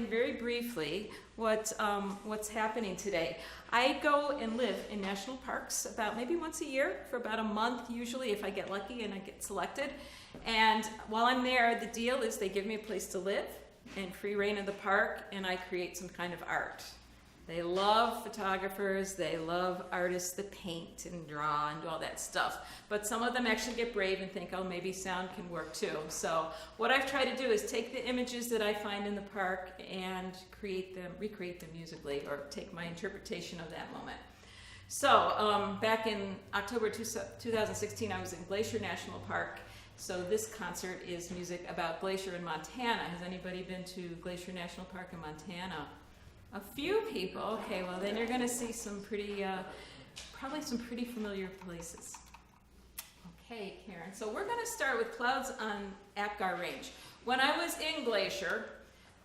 very briefly what's happening today. I go and live in national parks about maybe once a year for about a month, usually if I get lucky and I get selected. And while I'm there, the deal is they give me a place to live and free reign of the park, and I create some kind of art. They love photographers, they love artists that paint and draw and do all that stuff. But some of them actually get brave and think, oh, maybe sound can work too. So what I've tried to do is take the images that I find in the park and recreate them musically, or take my interpretation of that moment. So back in October 2016, I was in Glacier National Park. So this concert is music about Glacier in Montana. Has anybody been to Glacier National Park in Montana? A few people. Okay, well then you're going to see some pretty, probably some pretty familiar places. Okay, Karen. So we're going to start with Clouds on Apgar Range. When I was in Glacier,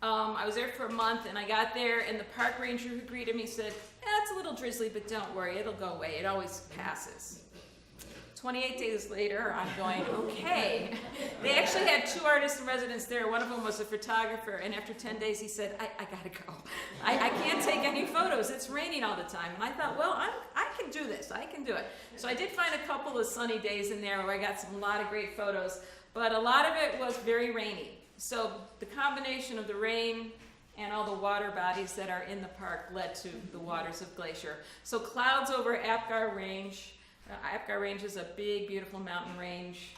I was there for a month, and I got there, and the park ranger who greeted me said, it's a little drizzly, but don't worry, it'll go away. It always passes. 28 days later, I'm going, okay. They actually had 2 artists in residence there. One of them was a photographer, and after 10 days, he said, I gotta go. I can't take any photos. It's raining all the time. And I thought, well, I can do this. I can do it. So I did find a couple of sunny days in there where I got a lot of great photos, but a lot of it was very rainy. So the combination of the rain and all the water bodies that are in the park led to the Waters of Glacier. So Clouds over Apgar Range. Apgar Range is a big, beautiful mountain range.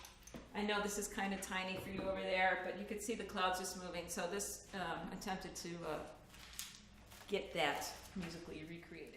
I know this is kind of tiny for you over there, but you could see the clouds just moving. So this attempted to get that musically recreated.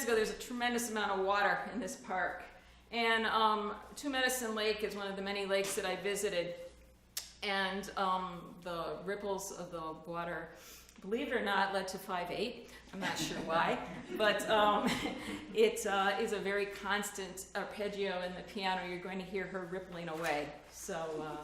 ago, there's a tremendous amount of water in this park. And Two Medicine Lake is one of the many lakes that I visited. And the ripples of the water, believe it or not, led to 5/8. I'm not sure why, but it is a very constant arpeggio in the piano. You're going to hear her rippling away. So.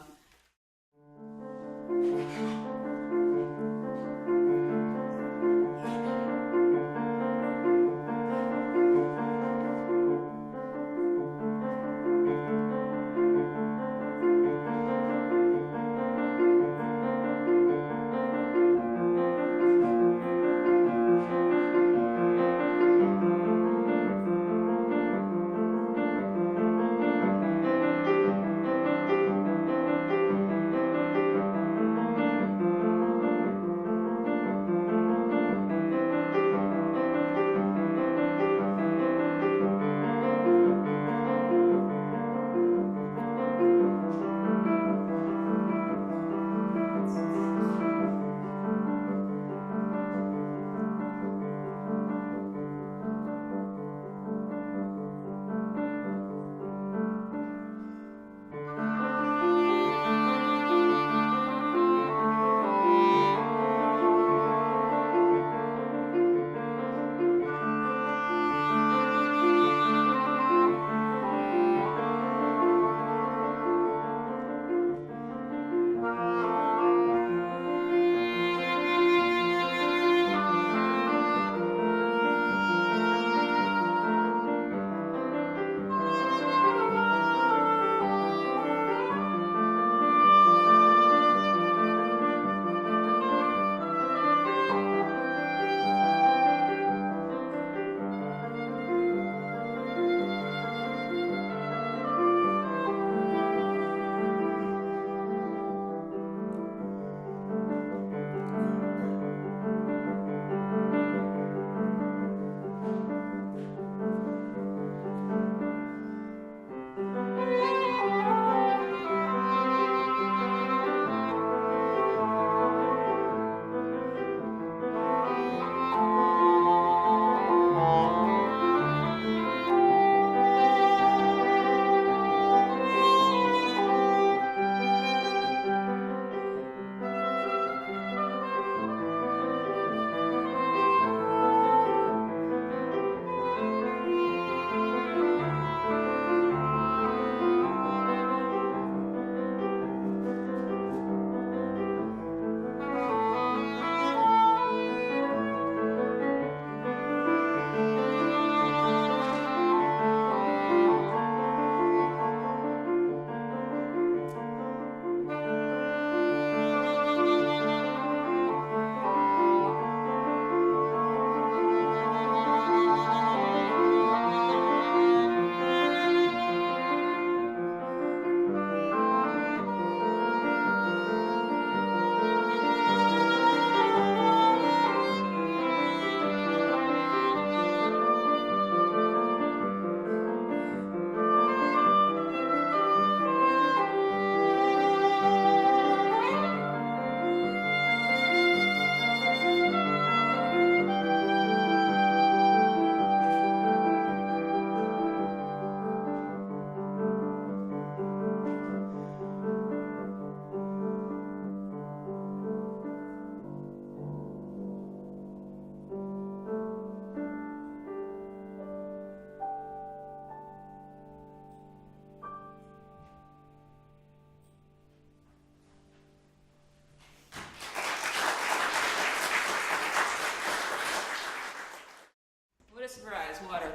Water.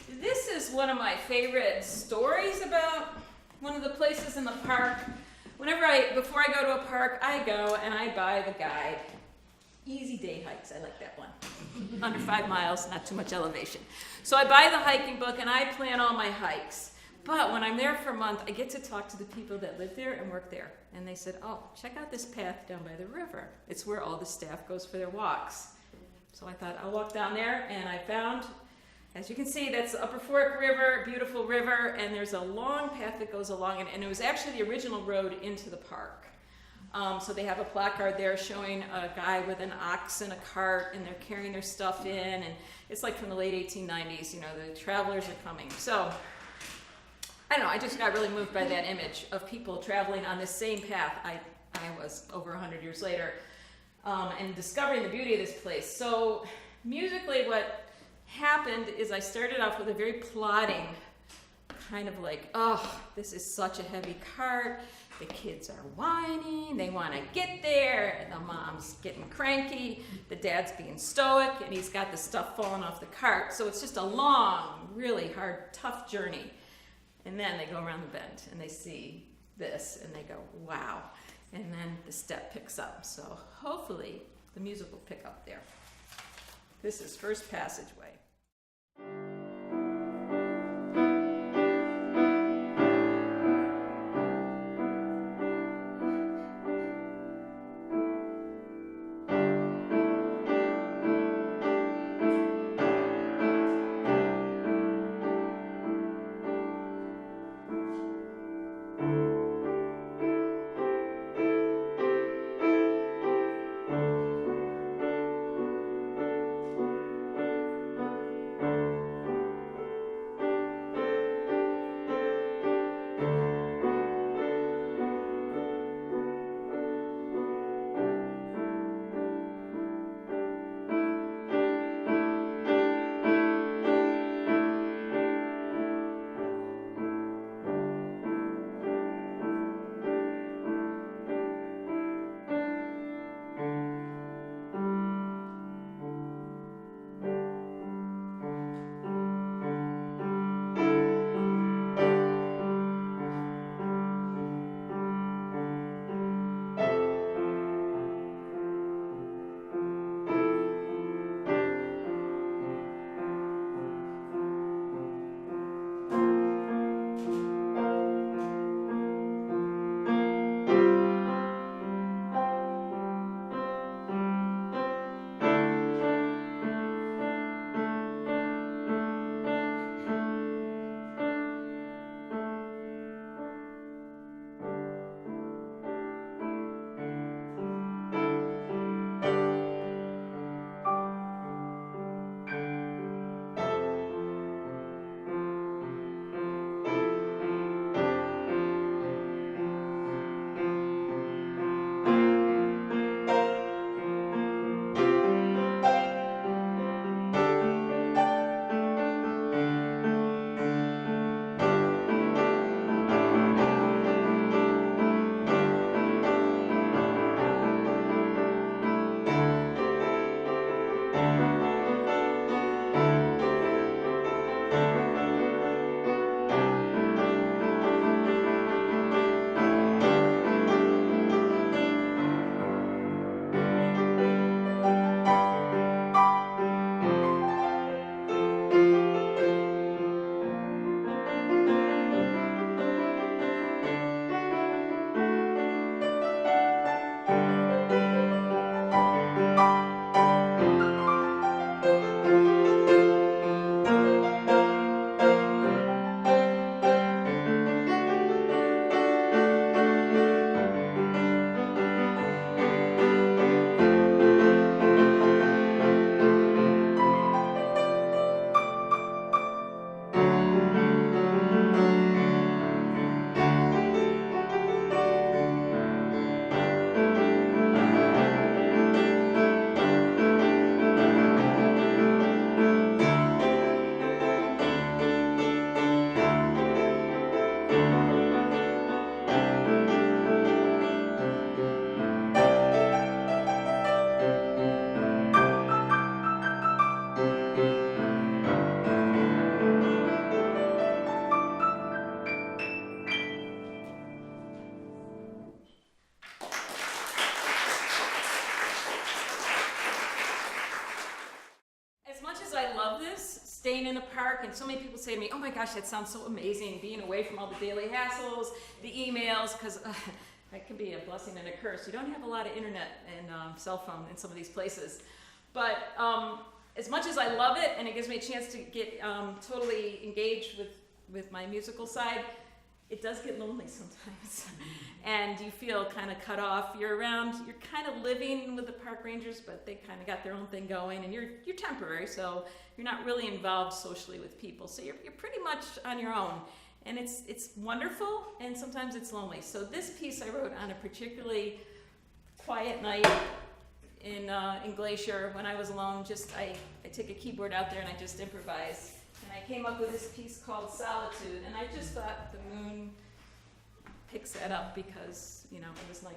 This is one of my favorite stories about one of the places in the park. Before I go to a park, I go and I buy the guide. Easy day hikes, I like that one. Under 5 miles, not too much elevation. So I buy the hiking book and I plan all my hikes. But when I'm there for a month, I get to talk to the people that live there and work there. And they said, oh, check out this path down by the river. It's where all the staff goes for their walks. So I thought, I'll walk down there, and I found, as you can see, that's the Upper Fork River, beautiful river, and there's a long path that goes along it, and it was actually the original road into the park. So they have a placard there showing a guy with an ox and a cart, and they're carrying their stuff in, and it's like from the late 1890s, you know, the travelers are coming. So, I don't know, I just got really moved by that image of people traveling on this same path I was over 100 years later, and discovering the beauty of this place. So, musically, what happened is I started off with a very plodding, kind of like, oh, this is such a heavy cart. The kids are whining, they want to get there, the mom's getting cranky, the dad's being stoic, and he's got the stuff falling off the cart. So it's just a long, really hard, tough journey. And then they go around the bend and they see this and they go, wow. And then the step picks up. So hopefully the music will pick up there. This is First Passageway. staying in the park, and so many people say to me, oh my gosh, that sounds so amazing, being away from all the daily hassles, the emails, because that can be a blessing and a curse. You don't have a lot of internet and cell phone in some of these places. But as much as I love it, and it gives me a chance to get totally engaged with my musical side, it does get lonely sometimes. And you feel kind of cut off. You're kind of living with the park rangers, but they kind of got their own thing going, and you're temporary, so you're not really involved socially with people. So you're pretty much on your own. And it's wonderful, and sometimes it's lonely. So this piece I wrote on a particularly quiet night in Glacier when I was alone. I take a keyboard out there and I just improvise. And I came up with this piece called Solitude, and I just thought the moon picks that up because, it was nighttime.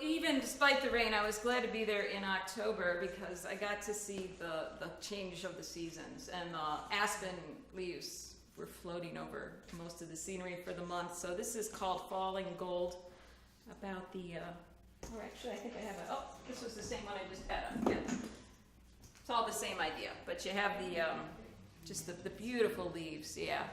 Even despite the rain, I was glad to be there in October because I got to see the change of the seasons, and the aspen leaves were floating over most of the scenery for the month. So this is called Falling Gold, about the, or actually I think I have this was the same one I just had on. Yeah. It's all the same idea, but you have the, just the beautiful leaves, yeah.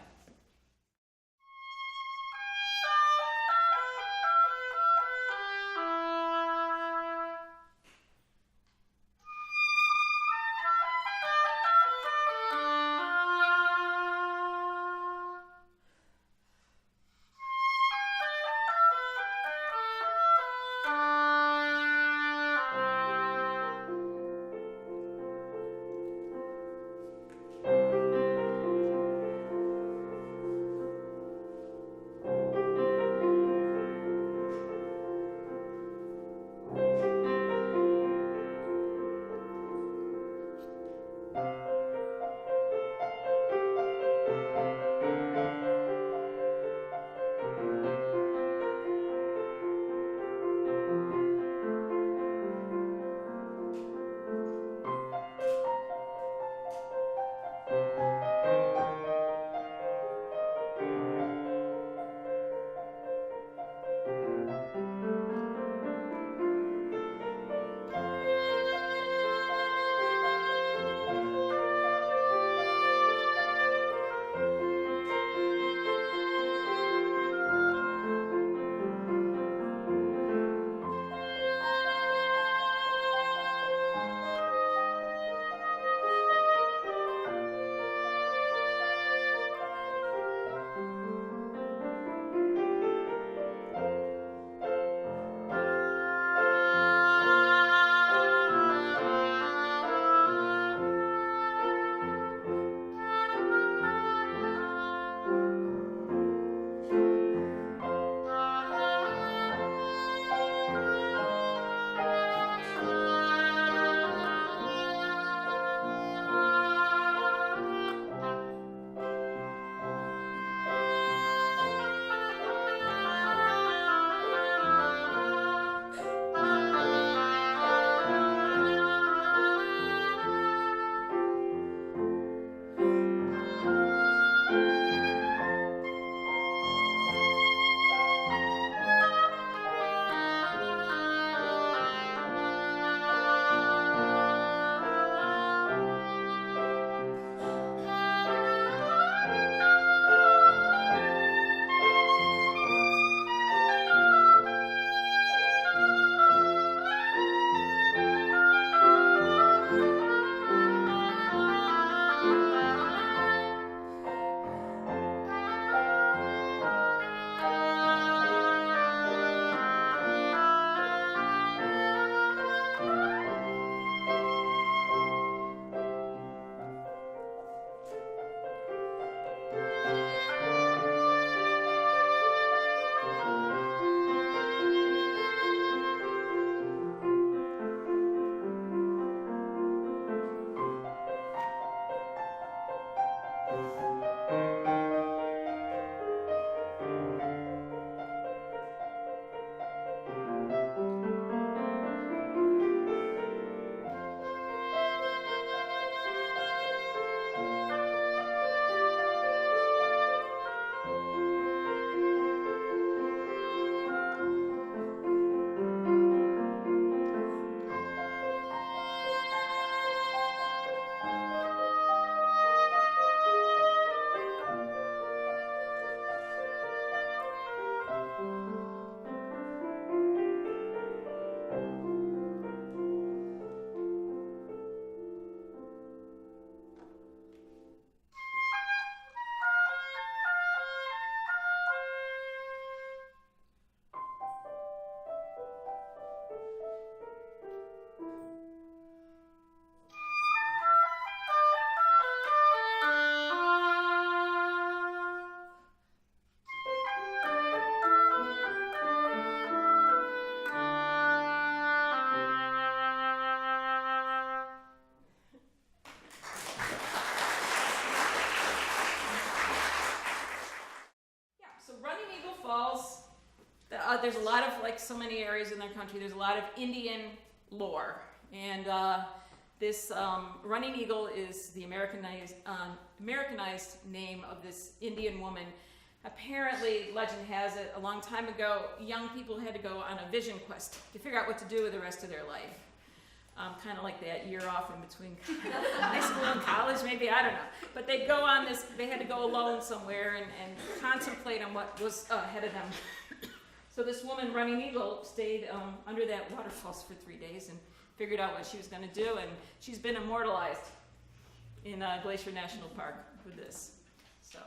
there's a lot of, like so many areas in their country, there's a lot of Indian lore. And this running eagle is the Americanized name of this Indian woman. Apparently, legend has it, a long time ago, young people had to go on a vision quest to figure out what to do with the rest of their life. Kind of like that year off in between high school and college, maybe, I don't know. But they'd go on this, they had to go alone somewhere and contemplate on what was ahead of them. So this woman, Running Eagle, stayed under that waterfalls for 3 days and figured out what she was going to do, and she's been immortalized in Glacier National Park with this. So.